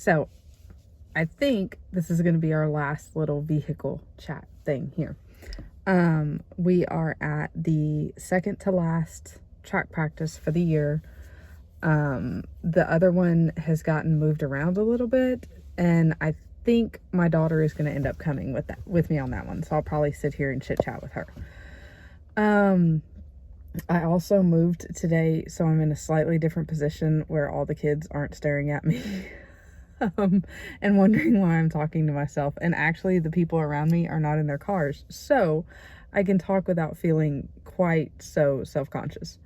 So I think this is going to be our last little vehicle chat thing here. We are at the second to last track practice for the year. The other one has gotten moved around a little bit, and I think my daughter is going to end up coming with me on that one. So I'll probably sit here and chit chat with her. I also moved today, so I'm in a slightly different position where all the kids aren't staring at me. And wondering why I'm talking to myself. And actually, the people around me are not in their cars, so I can talk without feeling quite so self-conscious.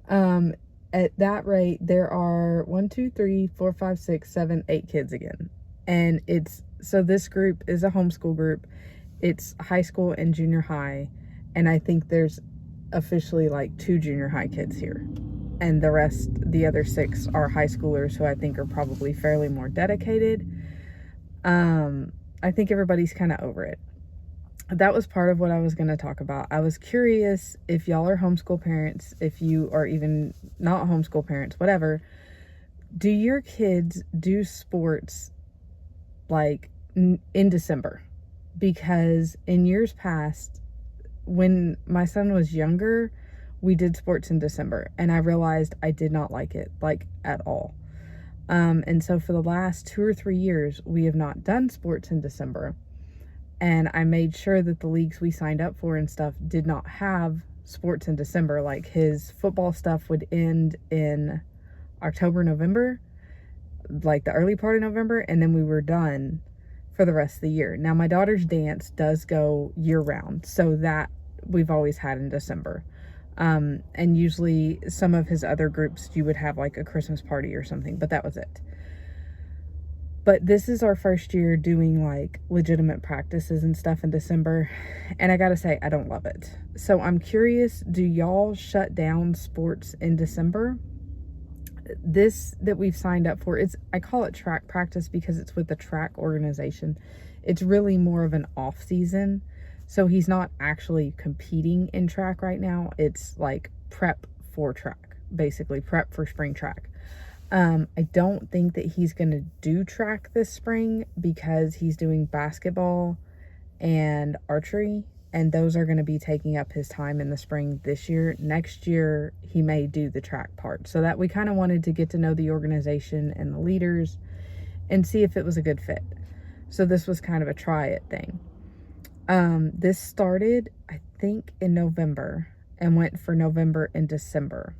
At that rate, there are 1, 2, 3, 4, 5, 6, 7, 8 kids again. And so this group is a homeschool group. It's high school and junior high. And I think there's officially like 2 junior high kids here. And the other 6 are high schoolers who I think are probably fairly more dedicated. I think everybody's kind of over it. That was part of what I was going to talk about. I was curious if y'all are homeschool parents, if you are even not homeschool parents, whatever. Do your kids do sports like in December? Because in years past, when my son was younger, we did sports in December, and I realized I did not like it, like at all. And so for the last 2 or 3 years, we have not done sports in December. And I made sure that the leagues we signed up for and stuff did not have sports in December. Like his football stuff would end in October, November, like the early part of November, and then we were done for the rest of the year. Now, my daughter's dance does go year round, so that we've always had in December. And usually some of his other groups, you would have like a Christmas party or something, but that was it. But this is our first year doing like legitimate practices and stuff in December. And I gotta say, I don't love it. So I'm curious, do y'all shut down sports in December? This that we've signed up for, I call it track practice because it's with the track organization. It's really more of an off season. So he's not actually competing in track right now. It's like prep for track, basically prep for spring track. I don't think that he's going to do track this spring because he's doing basketball and archery, and those are going to be taking up his time in the spring this year. Next year, he may do the track part. So that we kind of wanted to get to know the organization and the leaders and see if it was a good fit. So this was kind of a try it thing. This started, I think, in November and went for November and December.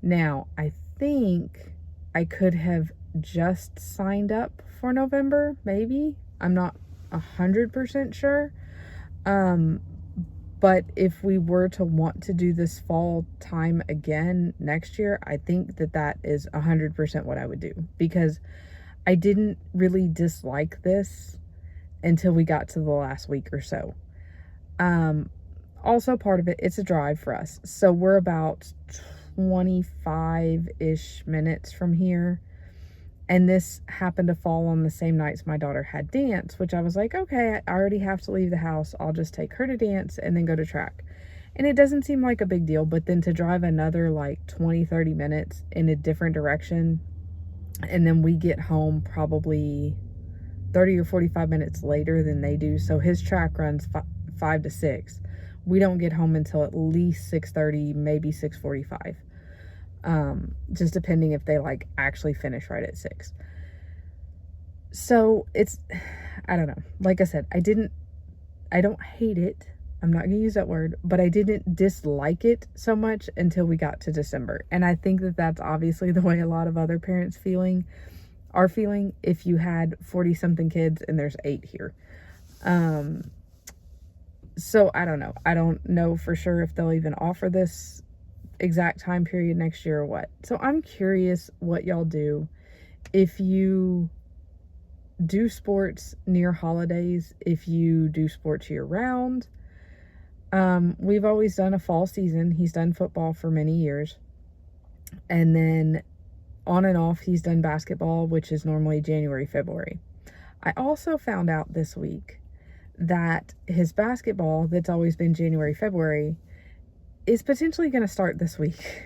Now, I think I could have just signed up for November, maybe. I'm not 100% sure. But if we were to want to do this fall time again next year, I think that is 100% what I would do, because I didn't really dislike this until we got to the last week or so. Also part of it, it's a drive for us. So we're about 25-ish minutes from here. And this happened to fall on the same nights my daughter had dance, which I was like, okay, I already have to leave the house. I'll just take her to dance and then go to track. And it doesn't seem like a big deal, but then to drive another like 20-30 minutes in a different direction, and then we get home probably 30 or 45 minutes later than they do. So his track runs 5 to 6. We don't get home until at least 6:30, maybe 6:45. Just depending if they like actually finish right at 6. So I don't know. Like I said, I don't hate it. I'm not going to use that word, but I didn't dislike it so much until we got to December. And I think that that's obviously the way a lot of other parents are feeling if you had 40 something kids and there's 8 here. So I don't know. I don't know for sure if they'll even offer this exact time period next year or what. So I'm curious what y'all do if you do sports near holidays, if you do sports year round. We've always done a fall season. He's done football for many years. And then on and off, he's done basketball, which is normally January, February. I also found out this week that his basketball, that's always been January, February, is potentially going to start this week.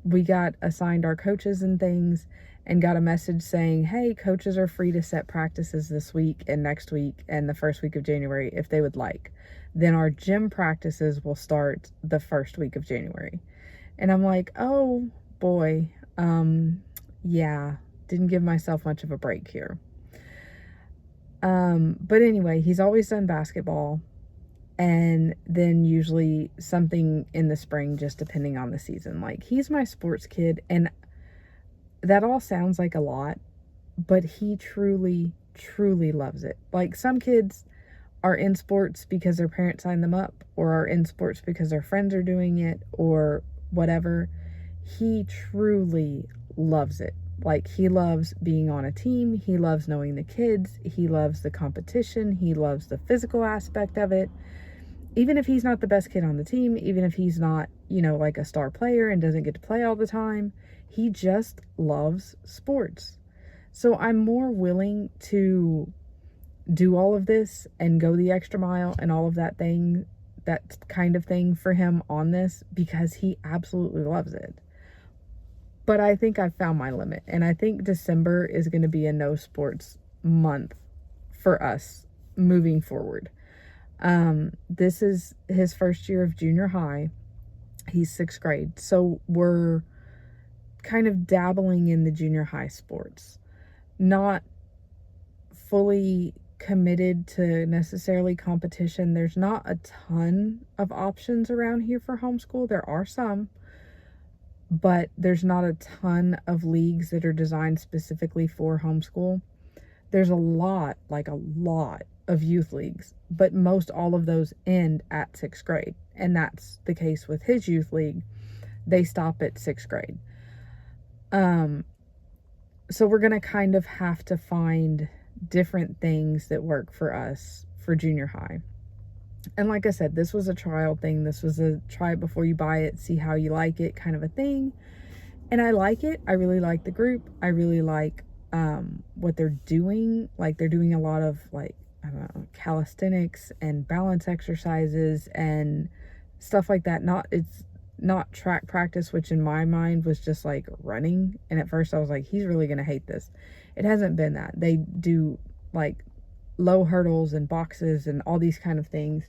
We got assigned our coaches and things, and got a message saying, hey, coaches are free to set practices this week and next week and the first week of January if they would like. Then our gym practices will start the first week of January. And I'm like, oh boy, yeah, didn't give myself much of a break here. But anyway, he's always done basketball, and then usually something in the spring, just depending on the season. Like, he's my sports kid, and that all sounds like a lot, but he truly, truly loves it. Like, some kids are in sports because their parents signed them up, or are in sports because their friends are doing it, or whatever. He truly loves it. Like, he loves being on a team. He loves knowing the kids. He loves the competition. He loves the physical aspect of it. Even if he's not the best kid on the team, even if he's not, like a star player and doesn't get to play all the time, he just loves sports. So I'm more willing to do all of this and go the extra mile and all of that kind of thing for him on this, because he absolutely loves it. But I think I've found my limit, and I think December is going to be a no sports month for us moving forward. This is his first year of junior high. He's 6th grade. So we're kind of dabbling in the junior high sports, not fully committed to necessarily competition. There's not a ton of options around here for homeschool. There are some, but there's not a ton of leagues that are designed specifically for homeschool. There's a lot of youth leagues, but most all of those end at 6th grade. And that's the case with his youth league. They stop at 6th grade. So we're going to kind of have to find different things that work for us for junior high. And like I said, this was a trial thing. This was a try it before you buy it, see how you like it kind of a thing. And I like it. I really like the group. I really like what they're doing. Like, they're doing a lot of, like, I don't know, calisthenics and balance exercises and stuff like that. It's not track practice, which in my mind was just like running. And at first I was like, he's really going to hate this. It hasn't been that. They do like low hurdles and boxes and all these kind of things.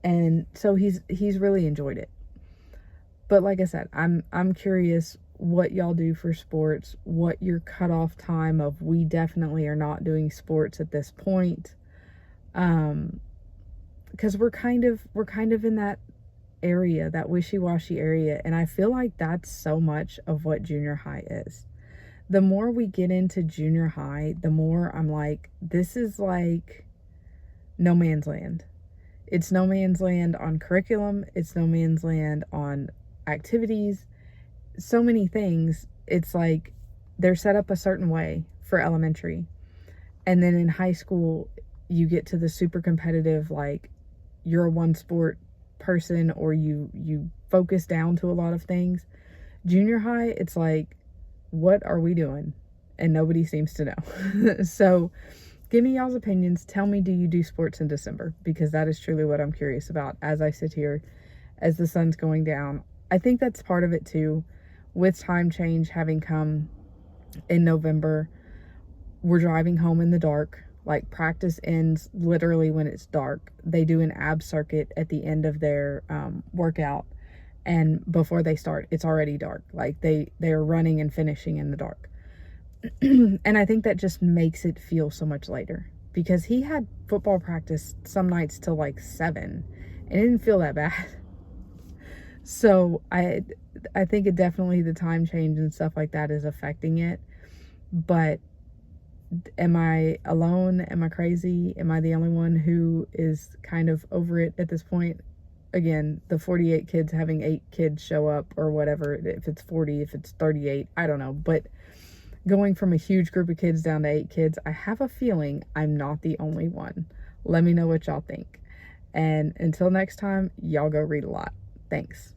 And so he's really enjoyed it. But like I said, I'm curious what y'all do for sports, what your cutoff time of we definitely are not doing sports at this point. Because we're kind of in that area, that wishy-washy area, and I feel like that's so much of what junior high is. The more we get into junior high, the more I'm like, this is like no man's land. It's no man's land on curriculum. It's no man's land on activities. So many things. It's like they're set up a certain way for elementary. And then in high school, you get to the super competitive, like, you're a one sport person, or you focus down to a lot of things. Junior high, it's like, what are we doing? And nobody seems to know. So give me y'all's opinions. Tell me, do you do sports in December? Because that is truly what I'm curious about as I sit here, as the sun's going down. I think that's part of it too. With time change having come in November, we're driving home in the dark. Like, practice ends literally when it's dark. They do an ab circuit at the end of their workout, and before they start, it's already dark. Like, they are running and finishing in the dark. And I think that just makes it feel so much later, because he had football practice some nights till like 7, and it didn't feel that bad. So I think it definitely, the time change and stuff like that is affecting it. But am I alone? Am I crazy? Am I the only one who is kind of over it at this point? Again, the 48 kids having 8 kids show up, or whatever, if it's 40, if it's 38, I don't know. But going from a huge group of kids down to 8 kids, I have a feeling I'm not the only one. Let me know what y'all think. And until next time, y'all go read a lot. Thanks.